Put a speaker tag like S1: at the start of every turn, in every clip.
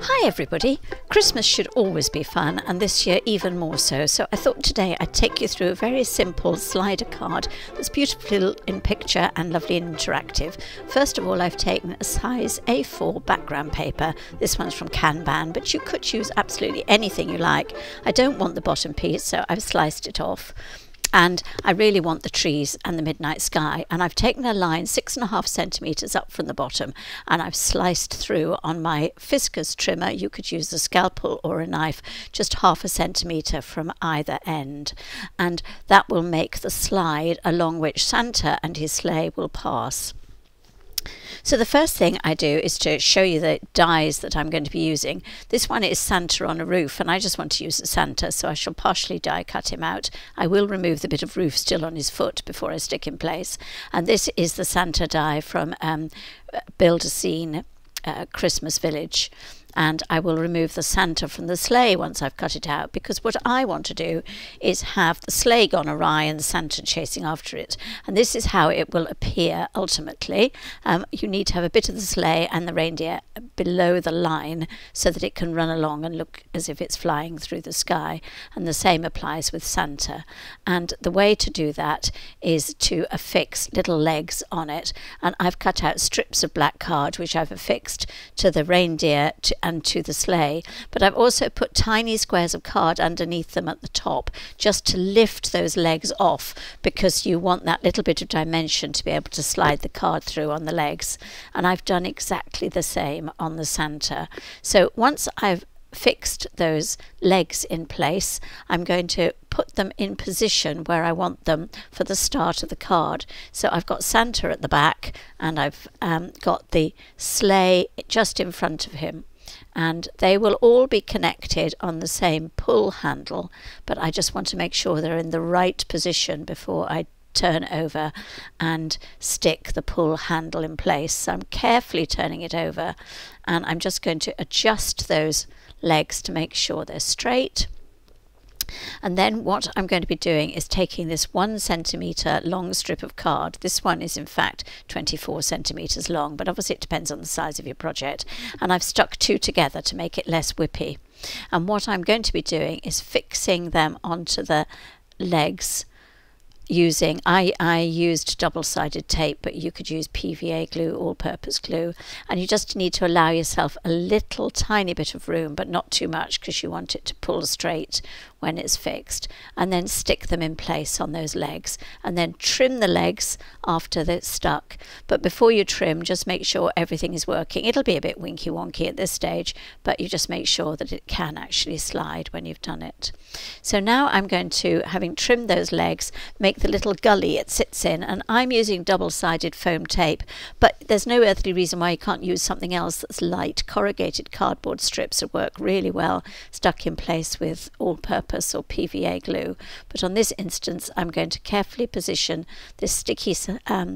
S1: Hi everybody! Christmas should always be fun, and this year even more so. So I thought today I'd take you through a very simple slider card that's beautiful in picture and lovely and interactive. First of all, I've taken a size A4 background paper. This one's from Kanban, but you could choose absolutely anything you like. I don't want the bottom piece, so I've sliced it off. And I really want the trees and the midnight sky, and I've taken a line 6.5 centimetres up from the bottom, and I've sliced through on my Fisker's trimmer. You could use a scalpel or a knife, just 0.5 centimetre from either end, and that will make the slide along which Santa and his sleigh will pass. So the first thing I do is to show you the dies that I'm going to be using. This one is Santa on a roof, and I just want to use a Santa, so I shall partially die cut him out. I will remove the bit of roof still on his foot before I stick in place. And this is the Santa die from Build a Scene Christmas Village. And I will remove the Santa from the sleigh once I've cut it out, because what I want to do is have the sleigh gone awry and the Santa chasing after it. And this is how it will appear ultimately. You need to have a bit of the sleigh and the reindeer below the line so that it can run along and look as if it's flying through the sky. And the same applies with Santa. And the way to do that is to affix little legs on it. And I've cut out strips of black card which I've affixed to the reindeer and to the sleigh, but I've also put tiny squares of card underneath them at the top just to lift those legs off, because you want that little bit of dimension to be able to slide the card through on the legs. And I've done exactly the same on the Santa. So once I've fixed those legs in place, I'm going to put them in position where I want them for the start of the card. So I've got Santa at the back, and I've got the sleigh just in front of him. And they will all be connected on the same pull handle, but I just want to make sure they're in the right position before I turn over and stick the pull handle in place. So I'm carefully turning it over, and I'm just going to adjust those legs to make sure they're straight. And then what I'm going to be doing is taking this 1 centimetre long strip of card. This one is in fact 24 centimetres long, but obviously it depends on the size of your project. And I've stuck 2 together to make it less whippy. And what I'm going to be doing is fixing them onto the legs using, I used double-sided tape, but you could use PVA glue, all-purpose glue, and you just need to allow yourself a little tiny bit of room, but not too much, because you want it to pull straight when it's fixed, and then stick them in place on those legs, and then trim the legs after they're stuck. But before you trim, just make sure everything is working. It'll be a bit winky wonky at this stage, but you just make sure that it can actually slide when you've done it. So now I'm going to, having trimmed those legs, make the little gully it sits in, and I'm using double-sided foam tape, but there's no earthly reason why you can't use something else that's light. Corrugated cardboard strips will work really well stuck in place with all-purpose or PVA glue. But on this instance, I'm going to carefully position this sticky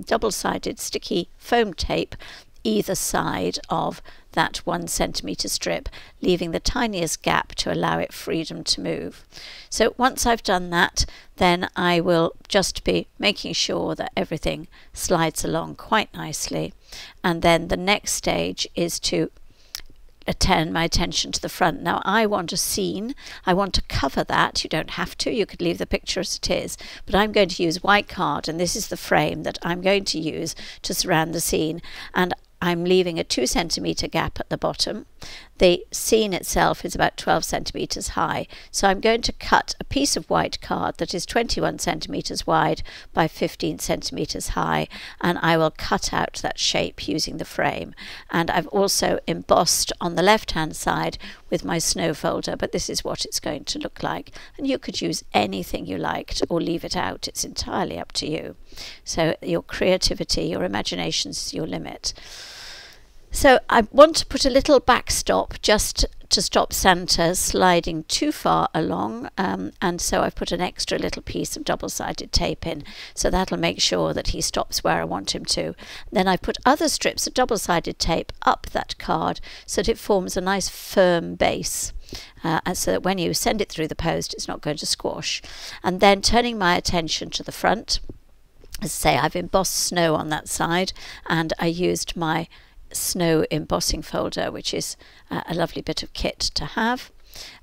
S1: double-sided sticky foam tape either side of that 1 centimetre strip, leaving the tiniest gap to allow it freedom to move. So once I've done that, then I will just be making sure that everything slides along quite nicely. And then the next stage is to turn my attention to the front. Now I want a scene. I want to cover that. You don't have to. You could leave the picture as it is. But I'm going to use white card, and this is the frame that I'm going to use to surround the scene. And I'm leaving a 2 centimetre gap at the bottom. The scene itself is about 12 centimetres high, so I'm going to cut a piece of white card that is 21 centimetres wide by 15 centimetres high, and I will cut out that shape using the frame. And I've also embossed on the left hand side with my snow folder, but this is what it's going to look like. And you could use anything you liked or leave it out. It's entirely up to you. So your creativity, your imagination is your limit. So I want to put a little backstop just to stop Santa sliding too far along, and so I've put an extra little piece of double-sided tape in, so that'll make sure that he stops where I want him to. Then I put other strips of double-sided tape up that card so that it forms a nice firm base. And so that when you send it through the post, it's not going to squash. And then turning my attention to the front, as I say, I've embossed snow on that side, and I used my snow embossing folder, which is a lovely bit of kit to have.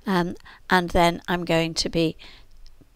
S1: And then I'm going to be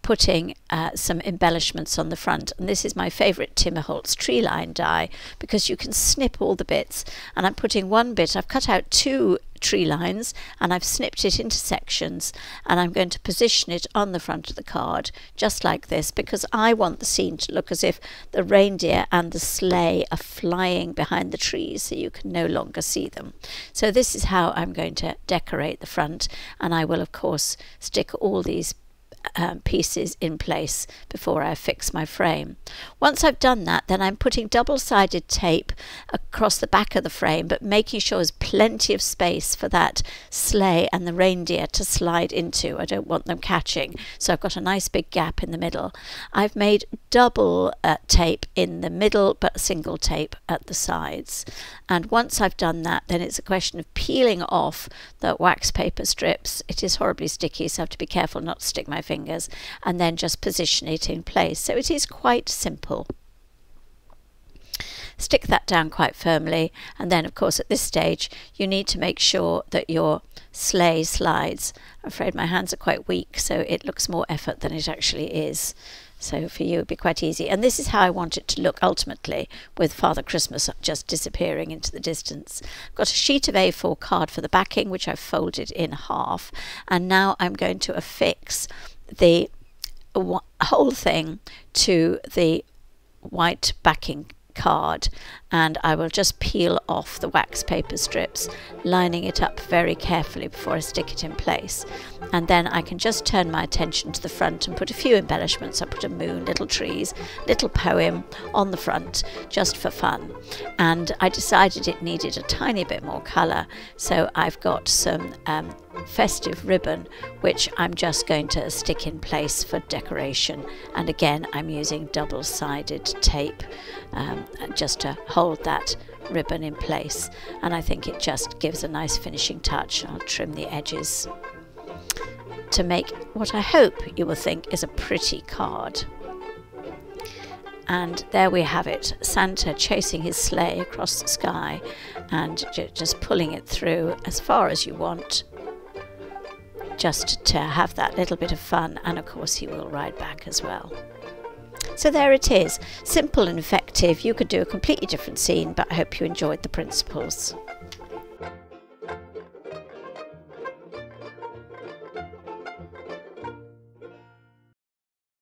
S1: putting some embellishments on the front, and this is my favourite Holtz Treeline die, because you can snip all the bits, and I'm putting one bit, I've cut out 2 tree lines and I've snipped it into sections, and I'm going to position it on the front of the card just like this, because I want the scene to look as if the reindeer and the sleigh are flying behind the trees so you can no longer see them. So this is how I'm going to decorate the front, and I will of course stick all these pieces in place before I fix my frame. Once I've done that, then I'm putting double-sided tape across the back of the frame, but making sure there's plenty of space for that sleigh and the reindeer to slide into. I don't want them catching, so I've got a nice big gap in the middle. I've made double tape in the middle but single tape at the sides, and once I've done that, then it's a question of peeling off the wax paper strips. It is horribly sticky, so I have to be careful not to stick my fingers, and then just position it in place. So it is quite simple. Stick that down quite firmly, and then of course at this stage you need to make sure that your sleigh slides. I'm afraid my hands are quite weak, so it looks more effort than it actually is. So for you it'd be quite easy, and this is how I want it to look ultimately, with Father Christmas just disappearing into the distance. I've got a sheet of A4 card for the backing, which I've folded in half, and now I'm going to affix the whole thing to the white backing card, and I will just peel off the wax paper strips, lining it up very carefully before I stick it in place. And then I can just turn my attention to the front and put a few embellishments. I put a moon, little trees, little poem on the front just for fun, and I decided it needed a tiny bit more colour, so I've got some festive ribbon which I'm just going to stick in place for decoration, and again I'm using double-sided tape just to hold that ribbon in place, and I think it just gives a nice finishing touch. I'll trim the edges to make what I hope you will think is a pretty card. And there we have it, Santa chasing his sleigh across the sky and just pulling it through as far as you want, just to have that little bit of fun, and of course he will ride back as well. So there it is, simple and effective. You could do a completely different scene, but I hope you enjoyed the principles.